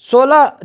16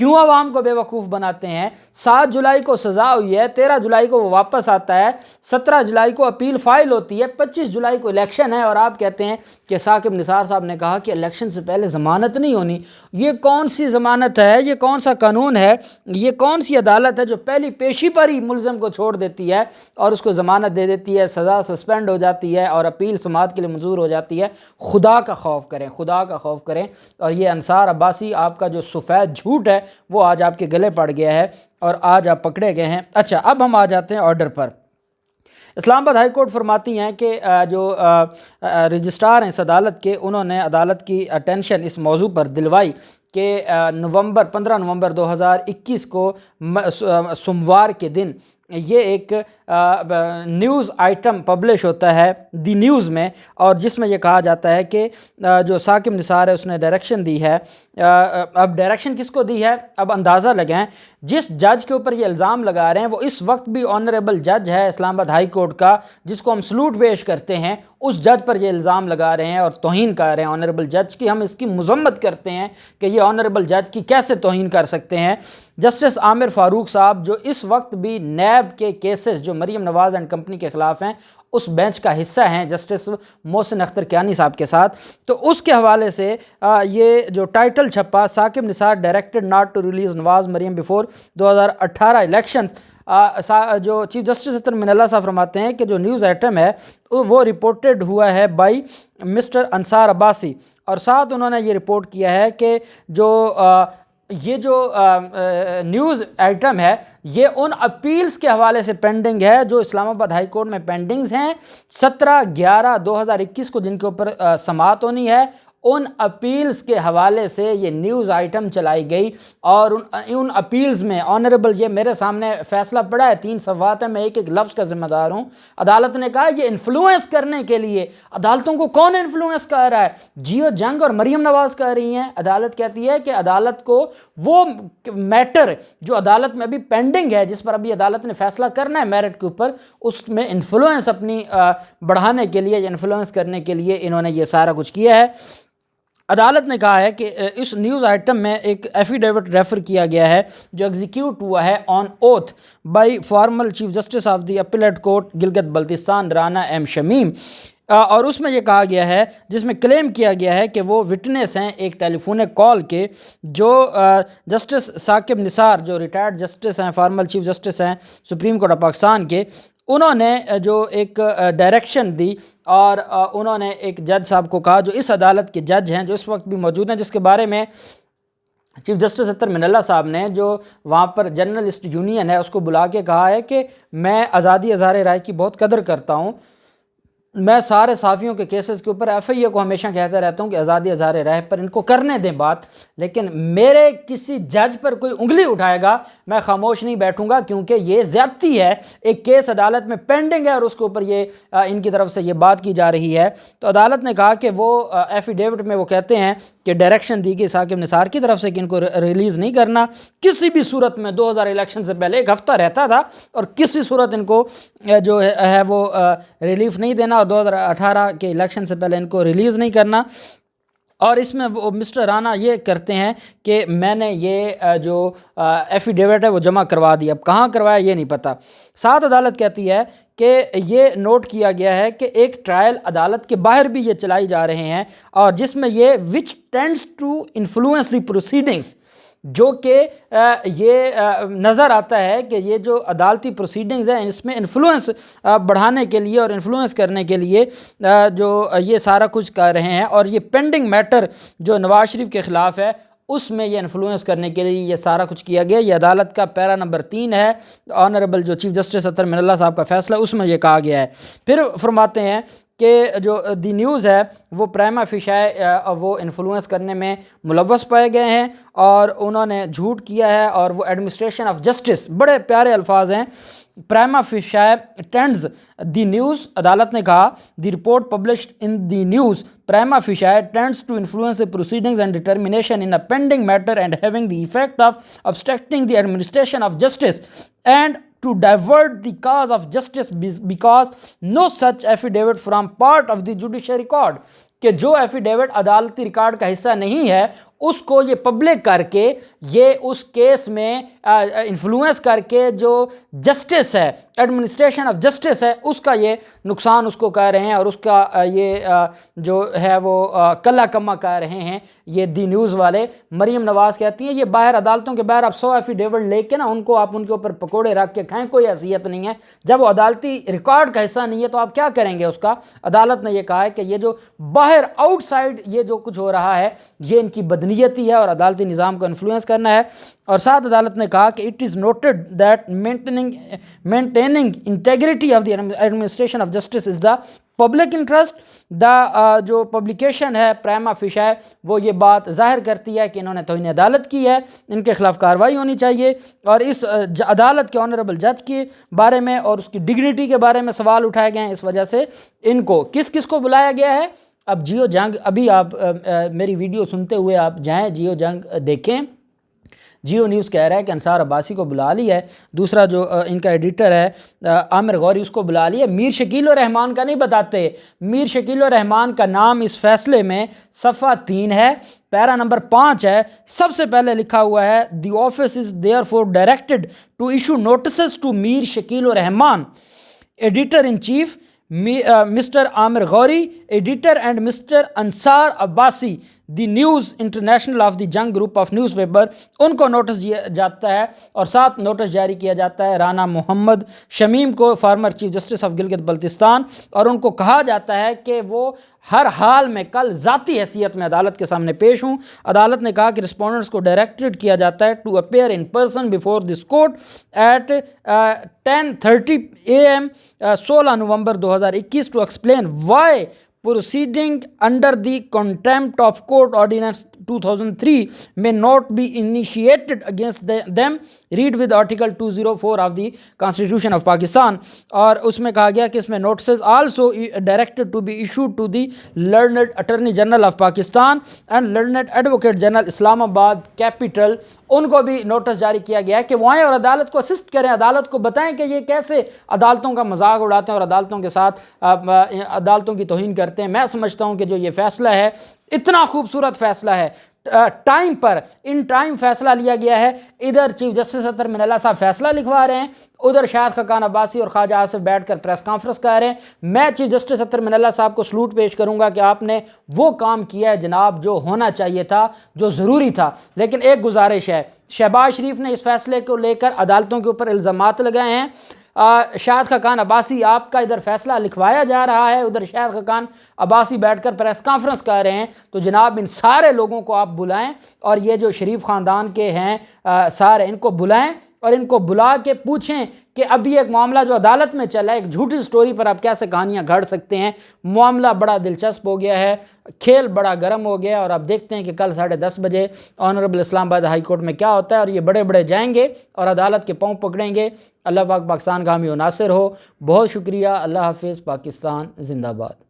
کیوں عوام کو بیوقوف بناتے ہیں؟ 7 جولائی کو سزا ہوئی ہے، 13 جولائی کو وہ واپس آتا ہے، 17 جولائی کو اپیل فائل ہوتی ہے، 25 جولائی کو الیکشن ہے، اور آپ کہتے ہیں کہ ثاقب نثار صاحب نے کہا کہ الیکشن سے پہلے ضمانت نہیں ہونی۔ یہ کون سی ضمانت ہے؟ یہ کون سا قانون ہے؟ یہ کون سی عدالت ہے جو پہلی پیشی پر ہی ملزم کو چھوڑ دیتی ہے اور اس کو ضمانت دے دیتی ہے، سزا سسپینڈ ہو جاتی ہے اور اپیل سماعت کے لیے منظور ہو جاتی ہے؟ خدا کا خوف کریں، خدا کا خوف کریں۔ اور یہ انصار عباسی آپ کا جو سفید جھوٹ ہے وہ آج آپ کے گلے پڑ گیا ہے اور آج آپ پکڑے گئے ہیں۔ اچھا، اب ہم آ جاتے ہیں آرڈر پر۔ اسلام آباد ہائی کورٹ فرماتی ہیں کہ جو رجسٹرار ہیں اس عدالت کے، انہوں نے عدالت کی اٹینشن اس موضوع پر دلوائی کہ 15 نومبر 2021 کو سوموار کے دن یہ ایک نیوز آئٹم پبلش ہوتا ہے دی نیوز میں، اور جس میں یہ کہا جاتا ہے کہ جو ثاقب نثار ہے اس نے ڈائریکشن دی ہے۔ اب ڈائریکشن کس کو دی ہے؟ اب اندازہ لگائیں، جس جج کے اوپر یہ الزام لگا رہے ہیں وہ اس وقت بھی آنریبل جج ہے اسلام آباد ہائی کورٹ کا، جس کو ہم سلوٹ پیش کرتے ہیں، اس جج پر یہ الزام لگا رہے ہیں اور توہین کر رہے ہیں آنریبل جج کی۔ ہم اس کی مذمت کرتے ہیں کہ یہ آنریبل جج کی کیسے توہین کر سکتے ہیں۔ جسٹس عامر فاروق صاحب جو اس وقت بھی نیب کے کیسز جو مریم نواز اینڈ کمپنی کے خلاف ہیں اس بینچ کا حصہ ہیں جسٹس محسن اختر کیانی صاحب کے ساتھ، تو اس کے حوالے سے یہ جو ٹائٹل چھپا Saqib Nisar directed not to release Nawaz Maryam before 2018 elections, جو chief justice Athar Minallah صاحب فرماتے ہیں کہ جو نیوز آئٹم ہے وہ رپورٹڈ ہوا ہے بائی مسٹر انصار عباسی، اور ساتھ انہوں نے یہ رپورٹ کیا ہے کہ یہ جو نیوز آئٹم ہے یہ ان اپیلز کے حوالے سے پینڈنگ ہے جو اسلام آباد ہائی کورٹ میں پینڈنگز ہیں 17/11/2021 کو، جن کے اوپر سماعت ہونی ہے۔ ان اپیلز کے حوالے سے یہ نیوز آئٹم چلائی گئی، اور ان اپیلز میں آنریبل، یہ میرے سامنے فیصلہ پڑا ہے، 3 صفحات ہیں، میں ایک لفظ کا ذمہ دار ہوں۔ عدالت نے کہا یہ انفلوئنس کرنے کے لیے، عدالتوں کو کون انفلوئنس کر رہا ہے؟ جیو جنگ اور مریم نواز کر رہی ہیں۔ عدالت کہتی ہے کہ عدالت کو وہ میٹر جو عدالت میں ابھی پینڈنگ ہے، جس پر ابھی عدالت نے فیصلہ کرنا ہے میرٹ کے اوپر، اس میں انفلوئنس اپنی بڑھانے کے لیے، انفلوئنس کرنے کے لیے انہوں نے یہ سارا کچھ کیا ہے۔ عدالت نے کہا ہے کہ اس نیوز آئٹم میں ایک ایفیڈیوٹ ریفر کیا گیا ہے جو ایگزیکیوٹ ہوا ہے on oath by former chief justice of the appellate court Gilgit Baltistan Rana M Shamim, اور اس میں یہ کہا گیا ہے، جس میں کلیم کیا گیا ہے کہ وہ وٹنس ہیں ایک ٹیلی فونک کال کے، جو جسٹس ثاقب نثار جو ریٹائرڈ جسٹس ہیں، فارمل چیف جسٹس ہیں سپریم کورٹ آف پاکستان کے، انہوں نے جو ایک ڈائریکشن دی، اور انہوں نے ایک جج صاحب کو کہا جو اس عدالت کے جج ہیں جو اس وقت بھی موجود ہیں، جس کے بارے میں chief justice Athar Minallah صاحب نے جو وہاں پر جرنلسٹ یونین ہے اس کو بلا کے کہا ہے کہ میں آزادی اظہار رائے کی بہت قدر کرتا ہوں، میں سارے صحافیوں کے کیسز کے اوپر ایف آئی اے کو ہمیشہ کہتا رہتا ہوں کہ آزادی اظہار رائے پر ان کو کرنے دیں بات، لیکن میرے کسی جج پر کوئی انگلی اٹھائے گا میں خاموش نہیں بیٹھوں گا، کیونکہ یہ زیادتی ہے، ایک کیس عدالت میں پینڈنگ ہے اور اس کے اوپر یہ ان کی طرف سے یہ بات کی جا رہی ہے۔ تو عدالت نے کہا کہ وہ ایفیڈیوٹ میں وہ کہتے ہیں کہ ڈائریکشن دی گئی ثاقب نثار کی طرف سے کہ ان کو ریلیز نہیں کرنا کسی بھی صورت میں، 2000 الیکشن سے پہلے 1 ہفتہ رہتا تھا، اور کسی صورت ان کو جو ہے وہ ریلیف نہیں دینا، اور 2018 کے الیکشن سے پہلے ان کو ریلیز نہیں کرنا۔ اور اس میں وہ مسٹر رانا یہ کرتے ہیں کہ میں نے یہ جو ایفیڈیوٹ ہے وہ جمع کروا دیا، اب کہاں کروایا یہ نہیں پتہ۔ ساتھ عدالت کہتی ہے کہ یہ نوٹ کیا گیا ہے کہ ایک ٹرائل عدالت کے باہر بھی یہ چلائی جا رہے ہیں، اور جس میں یہ which tends to influence the proceedings, جو کہ یہ نظر آتا ہے کہ یہ جو عدالتی پروسیڈنگز ہیں اس میں انفلوئنس بڑھانے کے لیے اور انفلوئنس کرنے کے لیے جو یہ سارا کچھ کر رہے ہیں، اور یہ پینڈنگ میٹر جو نواز شریف کے خلاف ہے اس میں یہ انفلوئنس کرنے کے لیے یہ سارا کچھ کیا گیا۔ یہ عدالت کا پیرا نمبر 3 ہے، آنریبل جو chief justice Athar Minallah صاحب کا فیصلہ، اس میں یہ کہا گیا ہے۔ پھر فرماتے ہیں کہ جو دی نیوز ہے وہ پرائما فیشائے وہ انفلوئنس کرنے میں ملوث پائے گئے ہیں، اور انہوں نے جھوٹ کیا ہے، اور وہ ایڈمنسٹریشن آف جسٹس، بڑے پیارے الفاظ ہیں، پرائما فیشائے ٹینڈز دی نیوز، عدالت نے کہا the report published in the news prima facie tends to influence the proceedings and determination in a pending matter and having the effect of obstructing the administration of justice and to divert the cause of justice because no such affidavit from part of the judicial record۔ کہ جو affidavit عدالتی record کا حصہ نہیں ہے اس کو یہ public کر کے یہ اس کیس میں انفلوئنس کر کے جو جسٹس ہے، ایڈمنسٹریشن آف جسٹس ہے، اس کا یہ نقصان اس کو کہہ رہے ہیں، اور اس کا یہ جو ہے وہ کلا کما کہہ رہے ہیں یہ دی نیوز والے۔ مریم نواز کہتی ہیں یہ باہر عدالتوں کے باہر آپ 100 ایفیڈیوٹ لے کے نا ان کو آپ ان کے اوپر پکوڑے رکھ کے کھائیں، کوئی حیثیت نہیں ہے۔ جب وہ عدالتی ریکارڈ کا حصہ نہیں ہے تو آپ کیا کریں گے اس کا؟ عدالت نے یہ کہا ہے کہ یہ جو باہر آؤٹ سائڈ یہ جو کچھ ہو رہا ہے یہ ان کی بدنیتی ہے اور عدالتی نظام کو انفلوئنس کرنا ہے۔ اور ساتھ عدالت نے کہا کہ it is noted that maintaining integrity of the administration of justice is the public interest. جو پبلیکیشن ہے پرائما فیشا وہ یہ بات ظاہر کرتی ہے کہ انہوں نے توہین عدالت کی ہے، ان کے خلاف کارروائی ہونی چاہیے، اور اس عدالت کے آنریبل جج کے بارے میں اور اس کی ڈگنیٹی کے بارے میں سوال اٹھائے گئے ہیں۔ اس وجہ سے ان کو کس کو بلایا گیا ہے؟ اب جیو جنگ، ابھی آپ میری ویڈیو سنتے ہوئے آپ جائیں جیو جنگ دیکھیں۔ جیو نیوز کہہ رہا ہے کہ انصار عباسی کو بلا لی ہے، دوسرا جو ان کا ایڈیٹر ہے عامر غوری اس کو بلا لی ہے۔ میر شکیل الرحمان کا نہیں بتاتے، میر شکیل الرحمان کا نام اس فیصلے میں صفحہ 3 ہے، پیرا نمبر 5 ہے، سب سے پہلے لکھا ہوا ہے the office is there for directed to issue notices to Mir Shakil ur Rahman, editor in chief mister Amir Ghauri, editor and mister Ansar Abbasi, the news international of the Jang group of newspaper, ان کو نوٹس دیا جاتا ہے، اور ساتھ نوٹس جاری کیا جاتا ہے رانا محمد شمیم کو، farmer chief justice of Gilgit Baltistan, اور ان کو کہا جاتا ہے کہ وہ ہر حال میں کل ذاتی حیثیت میں عدالت کے سامنے پیش ہوں۔ عدالت نے کہا کہ رسپونڈنٹس کو ڈائریکٹڈ کیا جاتا ہے to appear in person before this court at 10:30 AM 16 November 2021 to explain why proceeding under the contempt of court ordinance 2003 may not be initiated against them, read with article 204 of the constitution of Pakistan۔ اور اس میں کہا گیا کہ اس میں notices also directed to be issued to the learned attorney general of Pakistan and learned advocate general اسلام آباد capital, ان کو بھی نوٹس جاری کیا گیا ہے کہ وہ آئیں اور عدالت کو اسسٹ کریں، عدالت کو بتائیں کہ یہ کیسے عدالتوں کا مذاق اڑاتے ہیں اور عدالتوں کے ساتھ عدالتوں کی توہین کرتے ہیں۔ میں سمجھتا ہوں کہ جو یہ فیصلہ ہے اتنا خوبصورت فیصلہ ہے، ٹائم پر ان ٹائم فیصلہ لیا گیا ہے۔ ادھر chief justice Athar Minallah صاحب فیصلہ لکھوا رہے ہیں، ادھر شاہد خاقان عباسی اور خواجہ آصف بیٹھ کر پریس کانفرنس کر رہے ہیں۔ میں chief justice Athar Minallah صاحب کو سلوٹ پیش کروں گا کہ آپ نے وہ کام کیا ہے جناب جو ہونا چاہیے تھا، جو ضروری تھا۔ لیکن ایک گزارش ہے، شہباز شریف نے اس فیصلے کو لے کر عدالتوں کے اوپر الزامات لگائے ہیں۔ شاہد خاقان عباسی، آپ کا ادھر فیصلہ لکھوایا جا رہا ہے، ادھر شاہد خاقان عباسی بیٹھ کر پریس کانفرنس کر رہے ہیں، تو جناب ان سارے لوگوں کو آپ بلائیں، اور یہ جو شریف خاندان کے ہیں سارے، ان کو بلائیں اور ان کو بلا کے پوچھیں کہ ابھی ایک معاملہ جو عدالت میں چلا ہے، ایک جھوٹی سٹوری پر آپ کیسے کہانیاں گھڑ سکتے ہیں۔ معاملہ بڑا دلچسپ ہو گیا ہے، کھیل بڑا گرم ہو گیا، اور آپ دیکھتے ہیں کہ کل 10:30 بجے آنریبل اسلام آباد ہائی کورٹ میں کیا ہوتا ہے، اور یہ بڑے بڑے جائیں گے اور عدالت کے پاؤں پکڑیں گے۔ اللہ پاک پاکستان کا حامی و ناصر ہو۔ بہت شکریہ، اللہ حافظ، پاکستان زندہ باد۔